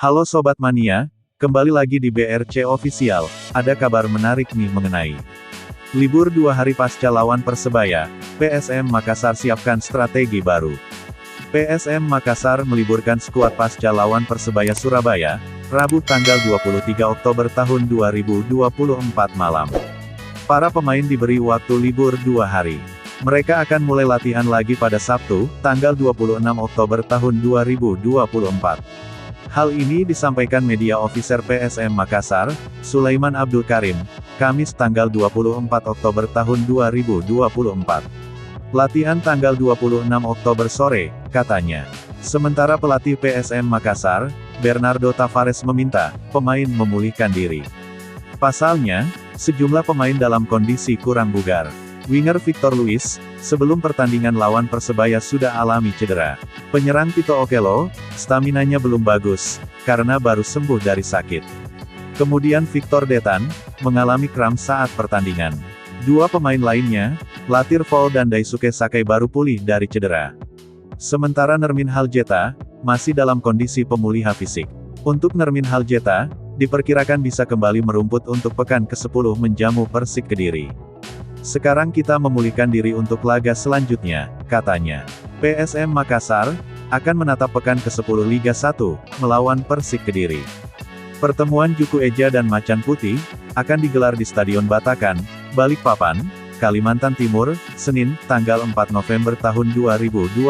Halo Sobat Mania, kembali lagi di BRC Official. Ada kabar menarik nih mengenai libur 2 hari pasca lawan Persebaya, PSM Makassar siapkan strategi baru. PSM Makassar meliburkan skuad pasca lawan Persebaya Surabaya, Rabu tanggal 23 Oktober tahun 2024 malam. Para pemain diberi waktu libur 2 hari. Mereka akan mulai latihan lagi pada Sabtu, tanggal 26 Oktober tahun 2024. Hal ini disampaikan media officer PSM Makassar, Sulaiman Abdul Karim, Kamis tanggal 24 Oktober tahun 2024. Latihan tanggal 26 Oktober sore, katanya. Sementara pelatih PSM Makassar, Bernardo Tavares meminta pemain memulihkan diri. Pasalnya, sejumlah pemain dalam kondisi kurang bugar. Winger Victor Luis, sebelum pertandingan lawan Persebaya sudah alami cedera. Penyerang Tito Okello, staminanya belum bagus, karena baru sembuh dari sakit. Kemudian Victor Detan, mengalami kram saat pertandingan. Dua pemain lainnya, Latir Vol dan Daisuke Sakai baru pulih dari cedera. Sementara Nermin Haljeta, masih dalam kondisi pemulihan fisik. Untuk Nermin Haljeta, diperkirakan bisa kembali merumput untuk pekan ke-10 menjamu Persik Kediri. Sekarang kita memulihkan diri untuk laga selanjutnya, katanya. PSM Makassar akan menatap pekan ke-10 Liga 1 melawan Persik Kediri. Pertemuan Juku Eja dan Macan Putih akan digelar di Stadion Batakan, Balikpapan, Kalimantan Timur, Senin, tanggal 4 November tahun 2024.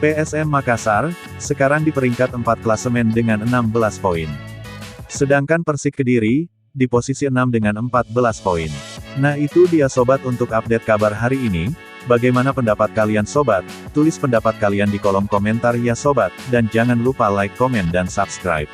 PSM Makassar sekarang di peringkat 4 klasemen dengan 16 poin. Sedangkan Persik Kediri di posisi 6 dengan 14 poin. Nah itu dia sobat untuk update kabar hari ini. Bagaimana pendapat kalian sobat? Tulis pendapat kalian di kolom komentar ya sobat, dan jangan lupa like, komen dan subscribe.